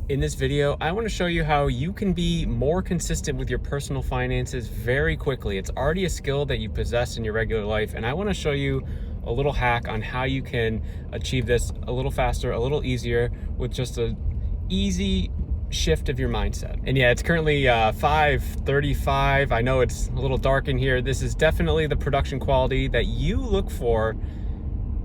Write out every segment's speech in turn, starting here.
In this video, I want to show you how you can be more consistent with your personal finances very quickly. It's already a skill that you possess in your regular life, and I want to show you a little hack on how you can achieve this a little faster, a little easier with just an easy shift of your mindset. And yeah, it's currently 5:35. I know it's a little dark in here. This is definitely the production quality that you look for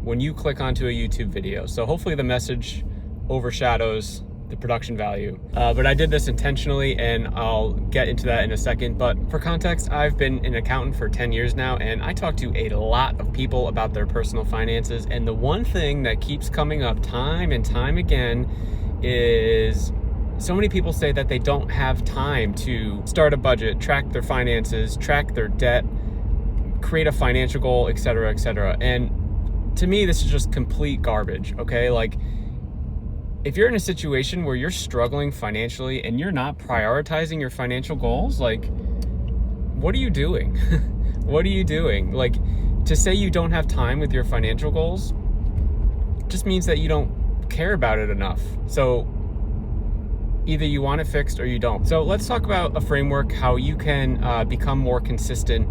when you click onto a YouTube video. So hopefully the message overshadows the production value. But I did this intentionally, and I'll get into that in a second. But for context, I've been an accountant for 10 years now, and I talk to a lot of people about their personal finances. And the one thing that keeps coming up time and time again is so many people say that they don't have time to start a budget, track their finances, track their debt, create a financial goal, etc., etc. And to me, this is just complete garbage, okay? Like, if you're in a situation where you're struggling financially and you're not prioritizing your financial goals, like, what are you doing? What are you doing? Like, to say you don't have time with your financial goals just means that you don't care about it enough. So either you want it fixed or you don't. So let's talk about a framework, how you can become more consistent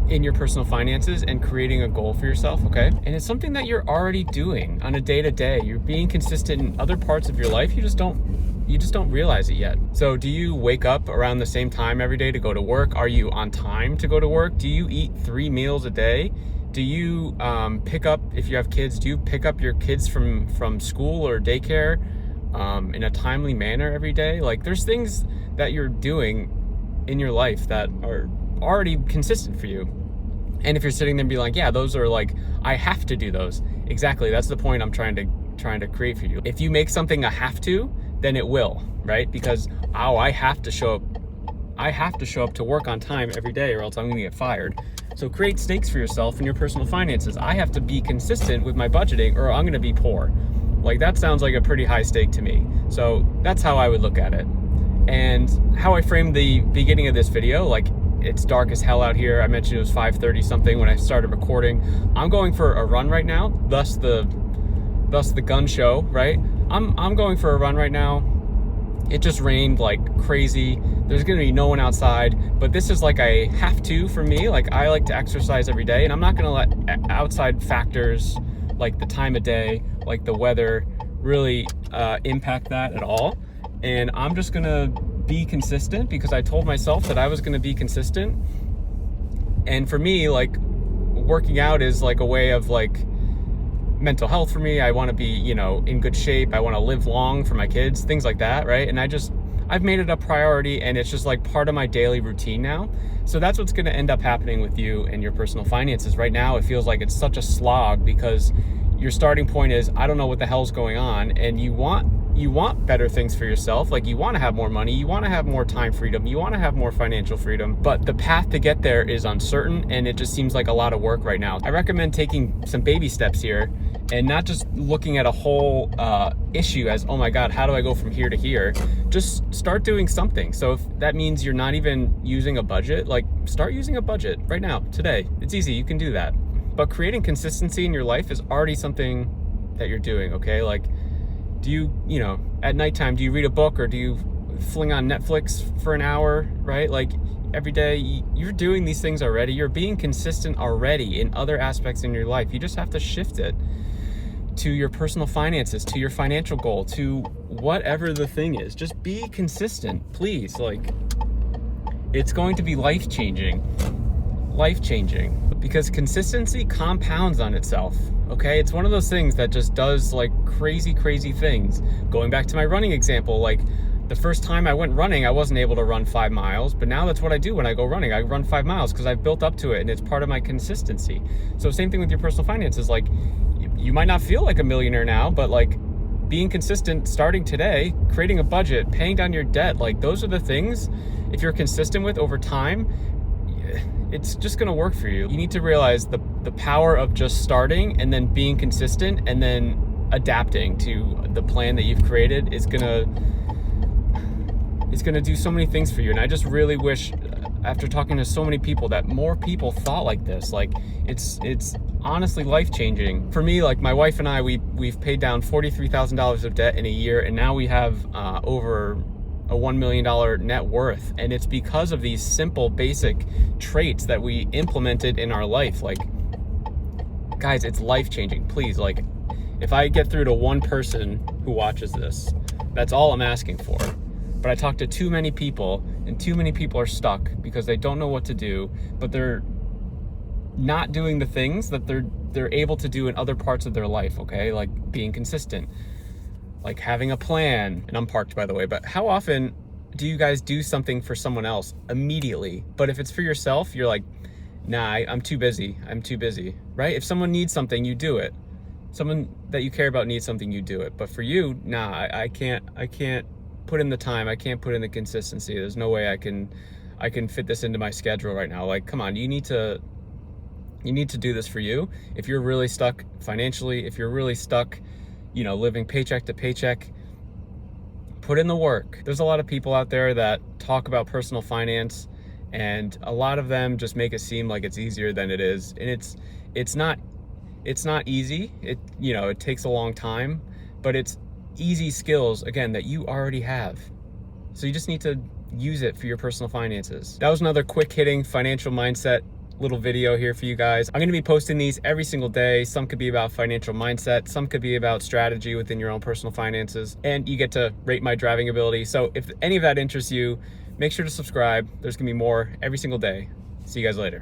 in your personal finances and creating a goal for yourself, okay? And it's something that you're already doing on a day-to-day. You're being consistent in other parts of your life. You just don't realize it yet. So do you wake up around the same time every day to go to work? Are you on time to go to work? Do you eat 3 meals a day? Do you pick up, if you have kids, do you pick up your kids from school or daycare in a timely manner every day? Like, there's things that you're doing in your life that are already consistent for you. And if you're sitting there and be like, yeah, those are like, I have to do those. Exactly, that's the point I'm trying to create for you. If you make something a have to, then it will, right? Because, I have to show up to work on time every day or else I'm gonna get fired. So create stakes for yourself in your personal finances. I have to be consistent with my budgeting or I'm gonna be poor. Like, that sounds like a pretty high stake to me. So that's how I would look at it. And how I framed the beginning of this video, like, it's dark as hell out here. I mentioned it was 5:30 something when I started recording. I'm going for a run right now, thus the gun show, right? I'm going for a run right now. It just rained like crazy. There's gonna be no one outside, but this is like a have to for me. Like, I like to exercise every day, and I'm not gonna let outside factors like the time of day, like the weather, really impact that at all. And I'm just gonna be consistent because I told myself that I was gonna be consistent. And for me, like, working out is like a way of like mental health for me. I wanna be, in good shape. I wanna live long for my kids, things like that, right? And I've made it a priority, and it's just like part of my daily routine now. So that's what's gonna end up happening with you and your personal finances. Right now, it feels like it's such a slog because your starting point is, I don't know what the hell's going on, and you want better things for yourself. Like, you want to have more money, you want to have more time freedom, you want to have more financial freedom, but the path to get there is uncertain, and it just seems like a lot of work right now. I recommend taking some baby steps here and not just looking at a whole issue as, oh my God, how do I go from here to here? Just start doing something. So if that means you're not even using a budget, like, start using a budget right now, today. It's easy, you can do that. But creating consistency in your life is already something that you're doing, okay? Like, do you, at nighttime, do you read a book or do you fling on Netflix for an hour, right? Like, every day, you're doing these things already. You're being consistent already in other aspects in your life. You just have to shift it to your personal finances, to your financial goal, to whatever the thing is. Just be consistent, please. Like, it's going to be life-changing, because consistency compounds on itself, okay? It's one of those things that just does like crazy things. Going back to my running example, like, the first time I went running, I wasn't able to run 5 miles, but now that's what I do when I go running. I run 5 miles because I've built up to it, and it's part of my consistency. So same thing with your personal finances. Like, you might not feel like a millionaire now, but like, being consistent, starting today, creating a budget, paying down your debt, like, those are the things, if you're consistent with over time, it's just gonna work for you. You need to realize the power of just starting and then being consistent and then adapting to the plan that you've created is gonna do so many things for you. And I just really wish, after talking to so many people, that more people thought like this. Like, it's honestly life-changing. For me, like my wife and I, we've paid down $43,000 of debt in a year, and now we have over a $1 million net worth. And it's because of these simple, basic traits that we implemented in our life. Like, guys, it's life-changing. Please, like, if I get through to one person who watches this, that's all I'm asking for. But I talk to too many people, and too many people are stuck because they don't know what to do, but they're not doing the things that they're able to do in other parts of their life, okay? Like being consistent, like having a plan. And I'm parked, by the way, but how often do you guys do something for someone else immediately? But if it's for yourself, you're like, nah, I'm too busy, right? If someone needs something, you do it. Someone that you care about needs something, you do it. But for you, nah, I can't put in the time, I can't put in the consistency. There's no way I can fit this into my schedule right now. Like, come on, you need to do this for you. If you're really stuck financially, if you're really stuck, living paycheck to paycheck, put in the work. There's a lot of people out there that talk about personal finance, and a lot of them just make it seem like it's easier than it is. And it's not easy. It takes a long time, but it's easy skills, again, that you already have. So you just need to use it for your personal finances. That was another quick hitting financial mindset little video here for you guys. I'm going to be posting these every single day. Some could be about financial mindset, some could be about strategy within your own personal finances, and you get to rate my driving ability. So if any of that interests you, make sure to subscribe. There's going to be more every single day. See you guys later.